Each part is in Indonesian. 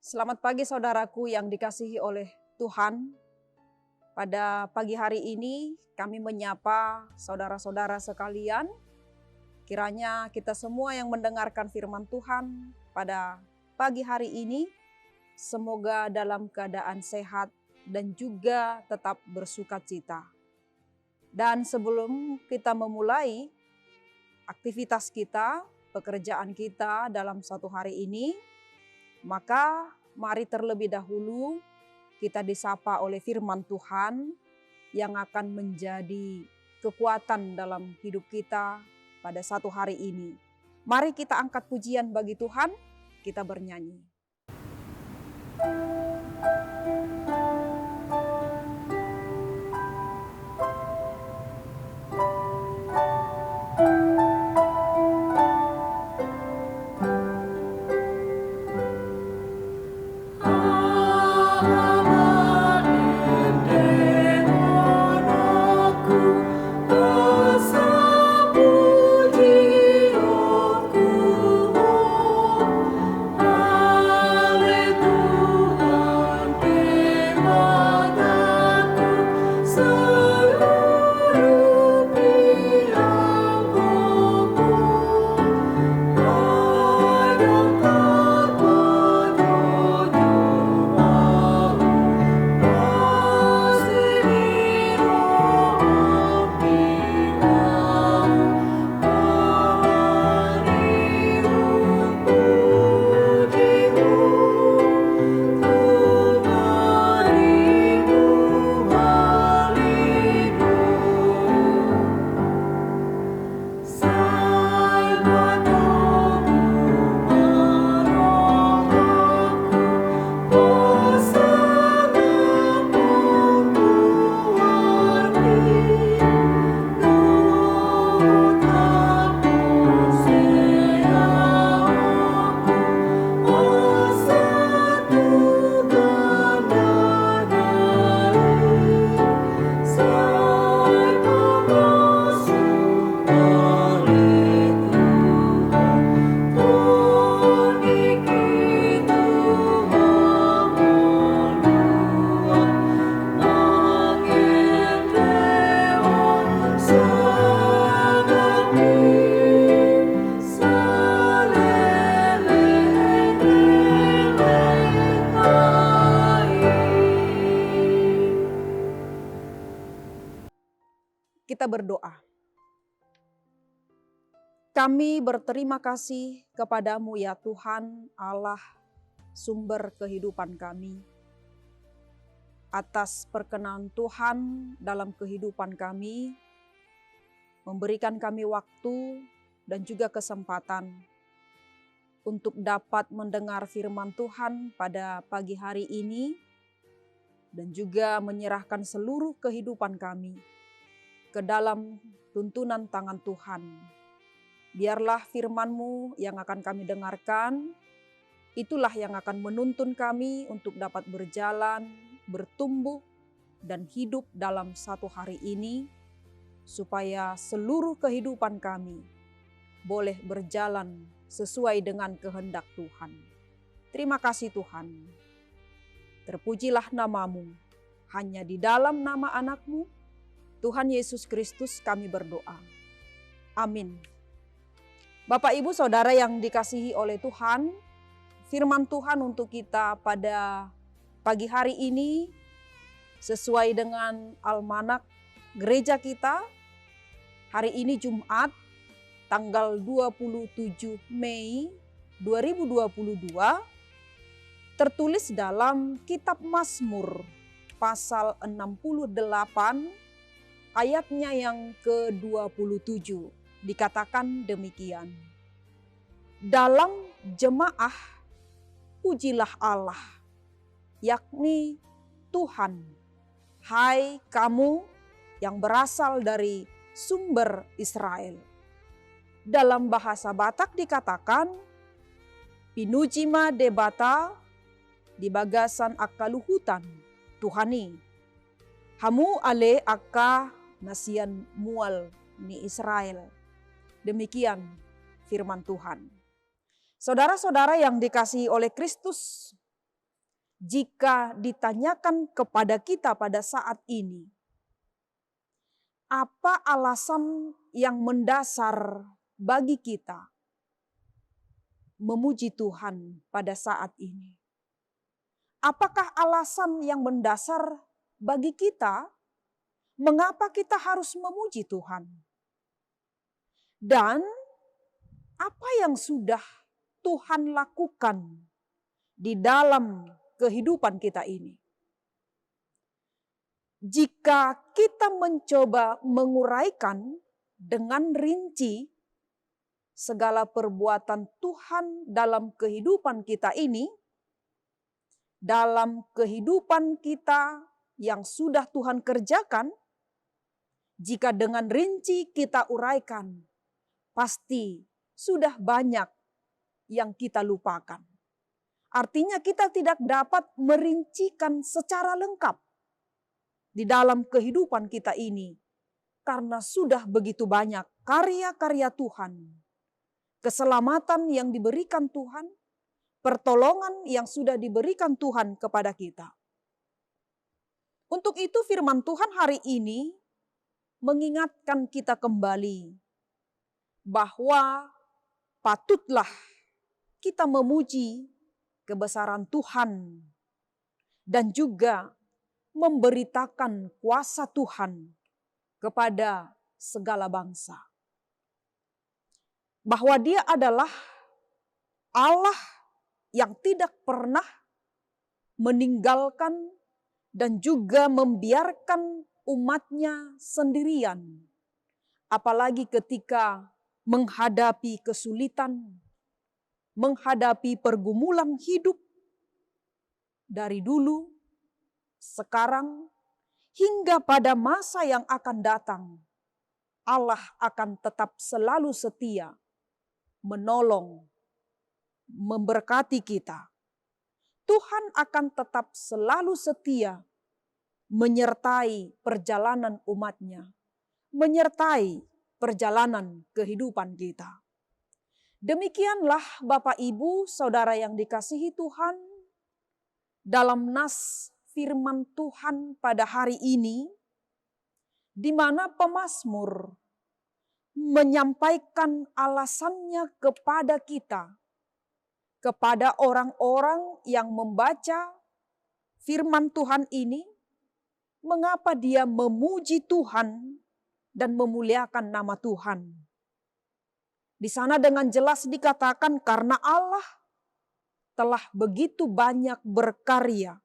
Selamat pagi saudaraku yang dikasihi oleh Tuhan. Pada pagi hari ini kami menyapa saudara-saudara sekalian. Kiranya kita semua yang mendengarkan firman Tuhan pada pagi hari ini semoga dalam keadaan sehat dan juga tetap bersukacita. Dan sebelum kita memulai aktivitas kita, pekerjaan kita dalam satu hari ini, maka mari terlebih dahulu kita disapa oleh firman Tuhan yang akan menjadi kekuatan dalam hidup kita pada satu hari ini. Mari kita angkat pujian bagi Tuhan, kita bernyanyi. Kita berdoa. Kami berterima kasih kepadamu ya Tuhan Allah, sumber kehidupan kami. Atas perkenan Tuhan dalam kehidupan kami, memberikan kami waktu dan juga kesempatan untuk dapat mendengar firman Tuhan pada pagi hari ini dan juga menyerahkan seluruh kehidupan kami ke dalam tuntunan tangan Tuhan. Biarlah firman-Mu yang akan kami dengarkan, itulah yang akan menuntun kami untuk dapat berjalan, bertumbuh, dan hidup dalam satu hari ini, supaya seluruh kehidupan kami boleh berjalan sesuai dengan kehendak Tuhan. Terima kasih Tuhan. Terpujilah nama-Mu, hanya di dalam nama anak-Mu, Tuhan Yesus Kristus kami berdoa. Amin. Bapak Ibu Saudara yang dikasihi oleh Tuhan, firman Tuhan untuk kita pada pagi hari ini sesuai dengan almanak gereja kita. Hari ini Jumat tanggal 27 Mei 2022 tertulis dalam kitab Mazmur pasal 68 ayatnya yang ke-27 dikatakan demikian. Dalam jemaah pujilah Allah, yakni Tuhan. Hai kamu yang berasal dari sumber Israel. Dalam bahasa Batak dikatakan, Pinujima debata di bagasan akaluhutan Tuhani. Hamu ale akka nasian mual ni Israel. Demikian firman Tuhan. Saudara-saudara yang dikasihi oleh Kristus, jika ditanyakan kepada kita pada saat ini, apa alasan yang mendasar bagi kita memuji Tuhan pada saat ini? Apakah alasan yang mendasar bagi kita mengapa kita harus memuji Tuhan? Dan apa yang sudah Tuhan lakukan di dalam kehidupan kita ini? Jika kita mencoba menguraikan dengan rinci segala perbuatan Tuhan dalam kehidupan kita ini, dalam kehidupan kita yang sudah Tuhan kerjakan, jika dengan rinci kita uraikan, pasti sudah banyak yang kita lupakan. Artinya kita tidak dapat merincikan secara lengkap di dalam kehidupan kita ini, karena sudah begitu banyak karya-karya Tuhan, keselamatan yang diberikan Tuhan, pertolongan yang sudah diberikan Tuhan kepada kita. Untuk itu firman Tuhan hari ini mengingatkan kita kembali bahwa patutlah kita memuji kebesaran Tuhan dan juga memberitakan kuasa Tuhan kepada segala bangsa. Bahwa Dia adalah Allah yang tidak pernah meninggalkan dan juga membiarkan umatnya sendirian. Apalagi ketika menghadapi kesulitan, menghadapi pergumulan hidup dari dulu, sekarang, hingga pada masa yang akan datang. Allah akan tetap selalu setia, menolong, memberkati kita. Tuhan akan tetap selalu setia menyertai perjalanan umatnya, menyertai perjalanan kehidupan kita. Demikianlah Bapak Ibu Saudara yang dikasihi Tuhan, dalam nas firman Tuhan pada hari ini, di mana pemazmur menyampaikan alasannya kepada kita, kepada orang-orang yang membaca firman Tuhan ini, mengapa dia memuji Tuhan dan memuliakan nama Tuhan. Di sana dengan jelas dikatakan karena Allah telah begitu banyak berkarya,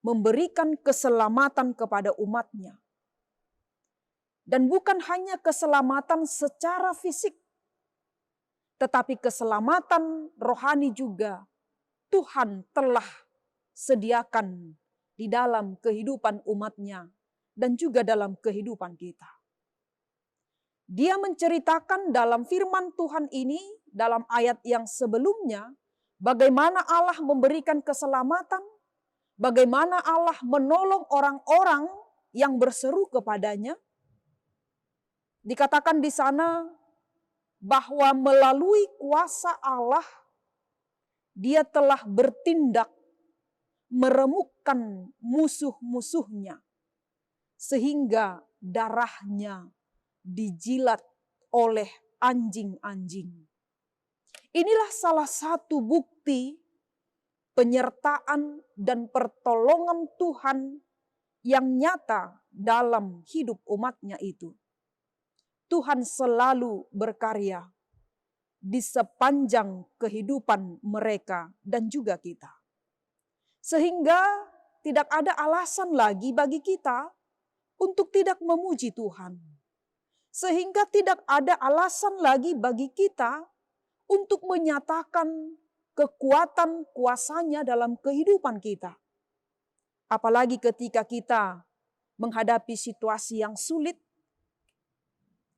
memberikan keselamatan kepada umatnya. Dan bukan hanya keselamatan secara fisik, tetapi keselamatan rohani juga Tuhan telah sediakan di dalam kehidupan umatnya dan juga dalam kehidupan kita. Dia menceritakan dalam firman Tuhan ini, dalam ayat yang sebelumnya, bagaimana Allah memberikan keselamatan, bagaimana Allah menolong orang-orang yang berseru kepadanya. Dikatakan di sana bahwa melalui kuasa Allah, Dia telah bertindak meremukkan musuh-musuhnya, sehingga darahnya dijilat oleh anjing-anjing. Inilah salah satu bukti penyertaan dan pertolongan Tuhan yang nyata dalam hidup umatnya itu. Tuhan selalu berkarya di sepanjang kehidupan mereka dan juga kita. Sehingga tidak ada alasan lagi bagi kita untuk tidak memuji Tuhan. Sehingga tidak ada alasan lagi bagi kita untuk menyatakan kekuatan kuasanya dalam kehidupan kita. Apalagi ketika kita menghadapi situasi yang sulit,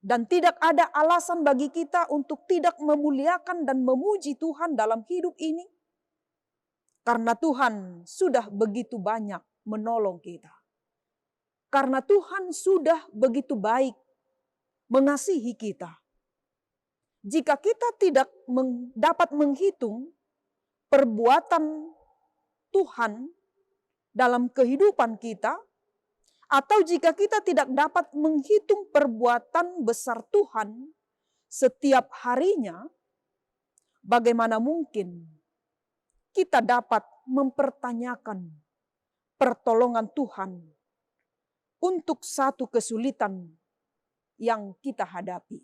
dan tidak ada alasan bagi kita untuk tidak memuliakan dan memuji Tuhan dalam hidup ini. Karena Tuhan sudah begitu banyak menolong kita. Karena Tuhan sudah begitu baik mengasihi kita. Jika kita tidak dapat menghitung perbuatan Tuhan dalam kehidupan kita, atau jika kita tidak dapat menghitung perbuatan besar Tuhan setiap harinya, bagaimana mungkin kita dapat mempertanyakan pertolongan Tuhan untuk satu kesulitan yang kita hadapi.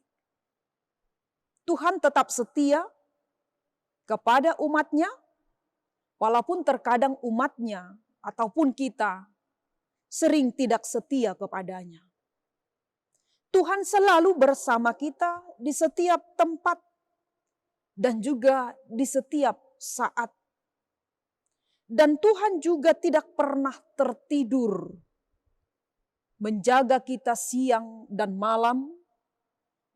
Tuhan tetap setia kepada umatnya, walaupun terkadang umatnya ataupun kita sering tidak setia kepadanya. Tuhan selalu bersama kita di setiap tempat dan juga di setiap saat. Dan Tuhan juga tidak pernah tertidur, menjaga kita siang dan malam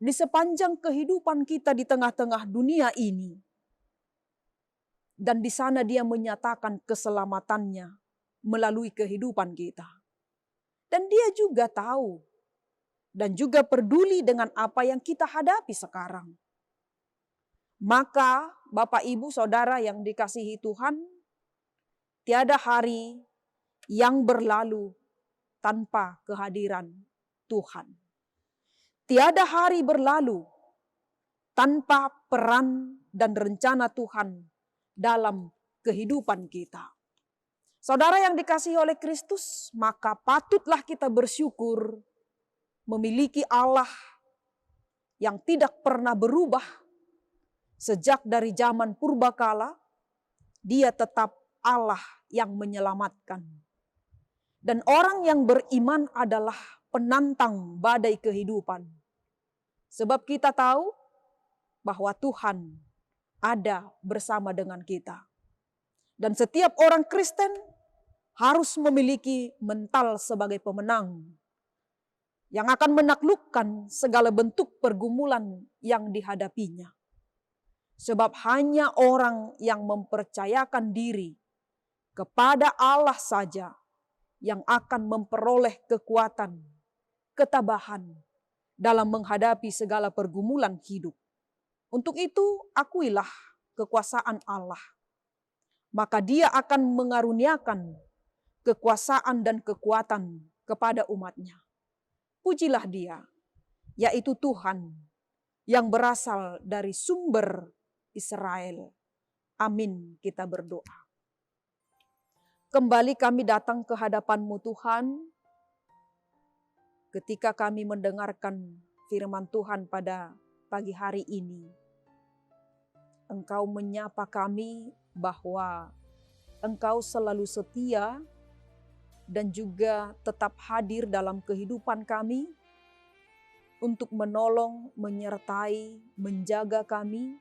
di sepanjang kehidupan kita di tengah-tengah dunia ini. Dan di sana Dia menyatakan keselamatannya melalui kehidupan kita. Dan Dia juga tahu dan juga peduli dengan apa yang kita hadapi sekarang. Maka Bapak, Ibu, Saudara yang dikasihi Tuhan, tiada hari yang berlalu tanpa kehadiran Tuhan. Tiada hari berlalu tanpa peran dan rencana Tuhan dalam kehidupan kita. Saudara yang dikasihi oleh Kristus, maka patutlah kita bersyukur memiliki Allah yang tidak pernah berubah. Sejak dari zaman purbakala, Dia tetap Allah yang menyelamatkan. Dan orang yang beriman adalah penantang badai kehidupan. Sebab kita tahu bahwa Tuhan ada bersama dengan kita. Dan setiap orang Kristen harus memiliki mental sebagai pemenang yang akan menaklukkan segala bentuk pergumulan yang dihadapinya. Sebab hanya orang yang mempercayakan diri kepada Allah saja yang akan memperoleh kekuatan, ketabahan dalam menghadapi segala pergumulan hidup. Untuk itu, akuilah kekuasaan Allah. Maka Dia akan mengaruniakan kekuasaan dan kekuatan kepada umatnya. Pujilah Dia, yaitu Tuhan yang berasal dari sumber Israel. Amin, kita berdoa. Kembali kami datang ke hadapan-Mu Tuhan, ketika kami mendengarkan firman Tuhan pada pagi hari ini. Engkau menyapa kami bahwa Engkau selalu setia dan juga tetap hadir dalam kehidupan kami untuk menolong, menyertai, menjaga kami,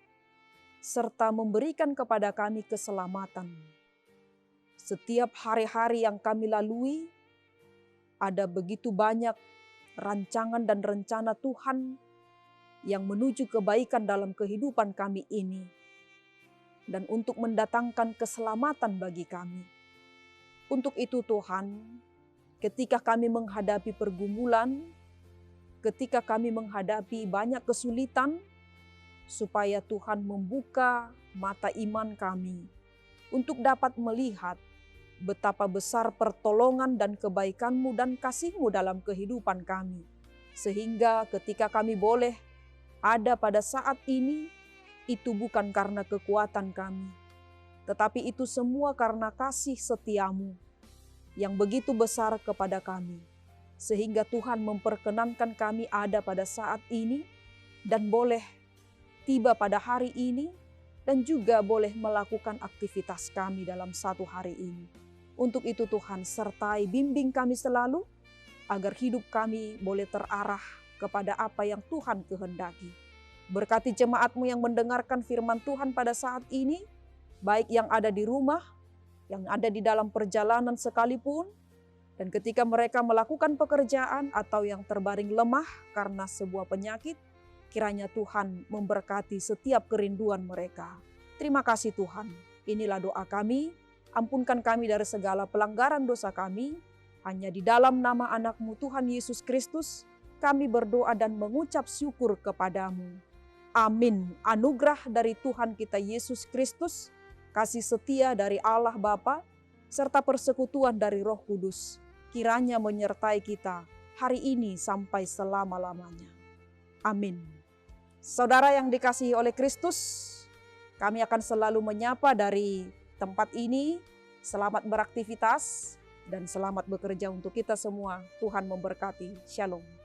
serta memberikan kepada kami keselamatan. Setiap hari-hari yang kami lalui, ada begitu banyak rancangan dan rencana Tuhan yang menuju kebaikan dalam kehidupan kami ini. Dan untuk mendatangkan keselamatan bagi kami. Untuk itu Tuhan, ketika kami menghadapi pergumulan, ketika kami menghadapi banyak kesulitan, supaya Tuhan membuka mata iman kami untuk dapat melihat betapa besar pertolongan dan kebaikan-Mu dan kasih-Mu dalam kehidupan kami. Sehingga ketika kami boleh ada pada saat ini, itu bukan karena kekuatan kami, tetapi itu semua karena kasih setia-Mu yang begitu besar kepada kami. Sehingga Tuhan memperkenankan kami ada pada saat ini dan boleh tiba pada hari ini dan juga boleh melakukan aktivitas kami dalam satu hari ini. Untuk itu Tuhan sertai bimbing kami selalu agar hidup kami boleh terarah kepada apa yang Tuhan kehendaki. Berkati jemaat-Mu yang mendengarkan firman Tuhan pada saat ini, baik yang ada di rumah, yang ada di dalam perjalanan sekalipun, dan ketika mereka melakukan pekerjaan atau yang terbaring lemah karena sebuah penyakit, kiranya Tuhan memberkati setiap kerinduan mereka. Terima kasih Tuhan, inilah doa kami, ampunkan kami dari segala pelanggaran dosa kami, hanya di dalam nama anak-Mu Tuhan Yesus Kristus, kami berdoa dan mengucap syukur kepadamu. Amin. Anugerah dari Tuhan kita Yesus Kristus, kasih setia dari Allah Bapa, serta persekutuan dari Roh Kudus kiranya menyertai kita hari ini sampai selama-lamanya. Amin. Saudara yang dikasihi oleh Kristus, kami akan selalu menyapa dari tempat ini. Selamat beraktivitas dan selamat bekerja untuk kita semua. Tuhan memberkati. Shalom.